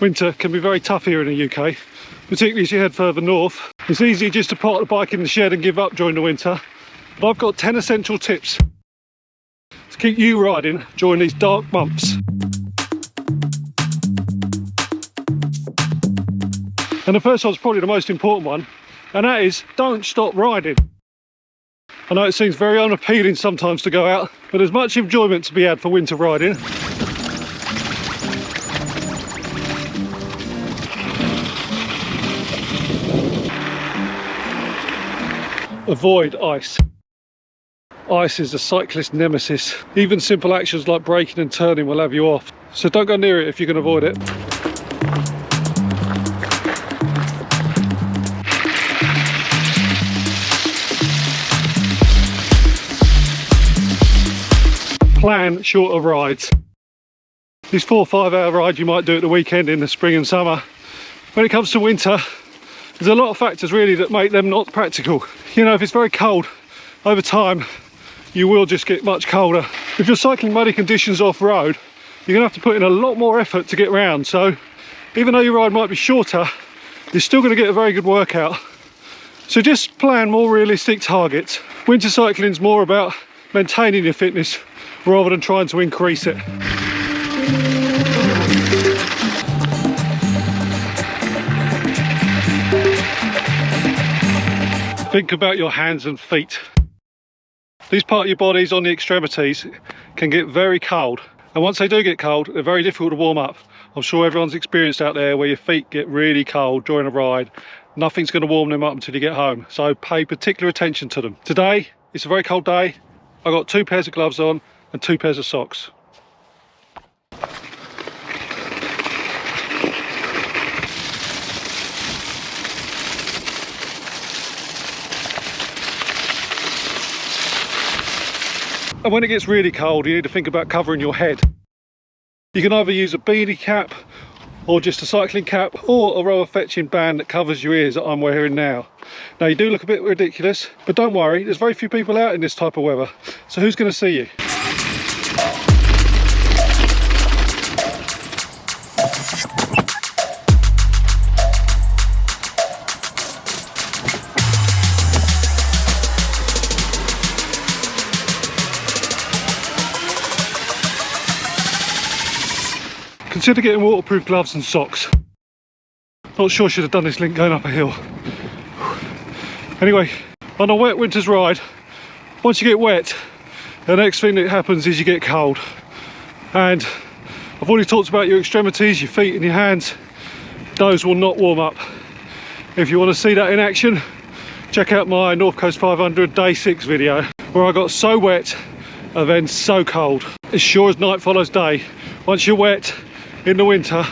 Winter can be very tough here in the UK, particularly as you head further north. It's easy just to park the bike in the shed and give up during the winter, but I've got 10 essential tips to keep you riding during these dark months. And the first one's probably the most important one, and that is don't stop riding. I know it seems very unappealing sometimes to go out, but there's much enjoyment to be had for winter riding. Avoid ice. Ice is a cyclist nemesis. Even simple actions like braking and turning will have you off. So don't go near it if you can avoid it. Plan shorter rides. These 4 or 5 hour rides you might do at the weekend in the spring and summer. When it comes to winter, there's a lot of factors really that make them not practical. You know, if it's very cold, over time, you will just get much colder. If you're cycling muddy conditions off-road, you're gonna have to put in a lot more effort to get round. So even though your ride might be shorter, you're still gonna get a very good workout. So just plan more realistic targets. Winter cycling is more about maintaining your fitness rather than trying to increase it. Think about your hands and feet. These part of your bodies on the extremities can get very cold, and once they do get cold, they're very difficult to warm up. I'm sure everyone's experienced out there where your feet get really cold during a ride. Nothing's going to warm them up until you get home, so pay particular attention to them. Today, it's a very cold day. I've got 2 pairs of gloves on and 2 pairs of socks. And when it gets really cold, you need to think about covering your head. You can either use a beanie cap or just a cycling cap, or a row of fetching band that covers your ears that I'm wearing now. Now you do look a bit ridiculous, but don't worry, there's very few people out in this type of weather, so who's going to see you? Consider getting waterproof gloves and socks. Not sure I should have done this link going up a hill. Anyway, on a wet winter's ride, once you get wet, the next thing that happens is you get cold. And I've already talked about your extremities, your feet and your hands. Those will not warm up. If you want to see that in action, check out my North Coast 500 Day 6 video, where I got so wet and then so cold. As sure as night follows day, once you're wet in the winter,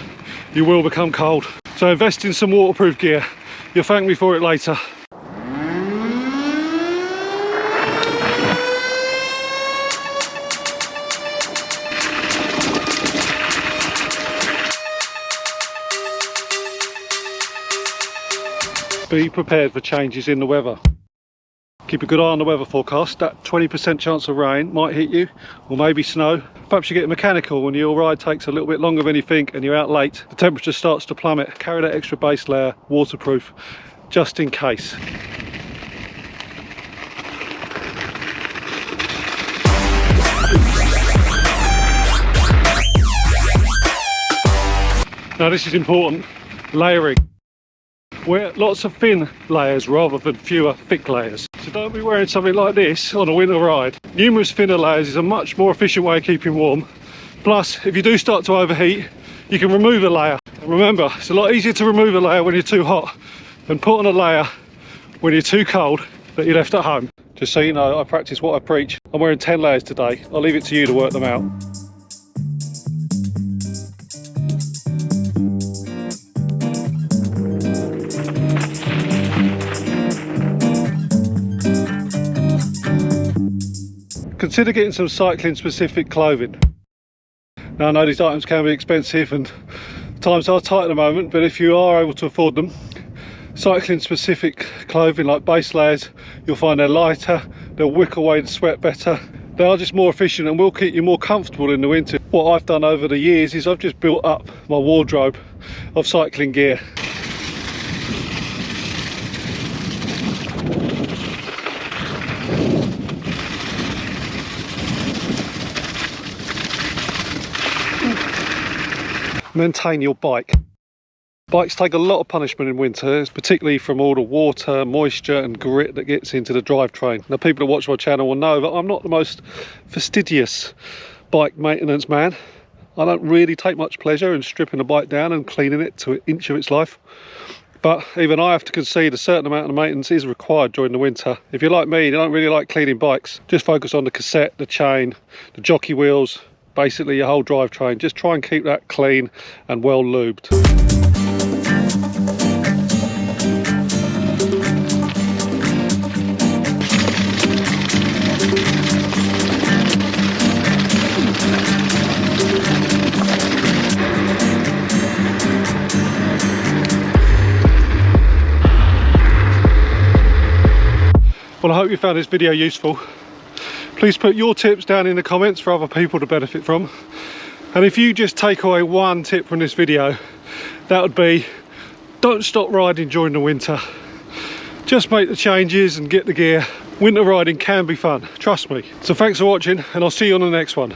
you will become cold. So invest in some waterproof gear. You'll thank me for it later. Be prepared for changes in the weather. Keep a good eye on the weather forecast. That 20% chance of rain might hit you, or maybe snow. Perhaps you get mechanical when your ride takes a little bit longer than you think and you're out late. The temperature starts to plummet. Carry that extra base layer, waterproof, just in case. Now this is important, layering. Wear lots of thin layers rather than fewer thick layers. So don't be wearing something like this on a winter ride. Numerous thinner layers is a much more efficient way of keeping warm. Plus, if you do start to overheat, you can remove a layer. And remember, it's a lot easier to remove a layer when you're too hot than put on a layer when you're too cold that you left at home. Just so you know, I practice what I preach. I'm wearing 10 layers today. I'll leave it to you to work them out. Consider getting some cycling specific clothing. Now I know these items can be expensive and times are tight at the moment, but if you are able to afford them, cycling specific clothing like base layers, you'll find they're lighter, they'll wick away the sweat better, they are just more efficient and will keep you more comfortable in the winter. What I've done over the years is I've just built up my wardrobe of cycling gear. Maintain your bike. Bikes take a lot of punishment in winter, particularly from all the water, moisture and grit that gets into the drivetrain. Now, people that watch my channel will know that I'm not the most fastidious bike maintenance man. I don't really take much pleasure in stripping a bike down and cleaning it to an inch of its life. But even I have to concede a certain amount of maintenance is required during the winter. If you're like me, you don't really like cleaning bikes, just focus on the cassette, the chain, the jockey wheels, basically your whole drivetrain. Just try and keep that clean and well lubed. Well, I hope you found this video useful. Please put your tips down in the comments for other people to benefit from. And if you just take away one tip from this video, that would be, don't stop riding during the winter. Just make the changes and get the gear. Winter riding can be fun, trust me. So thanks for watching, and I'll see you on the next one.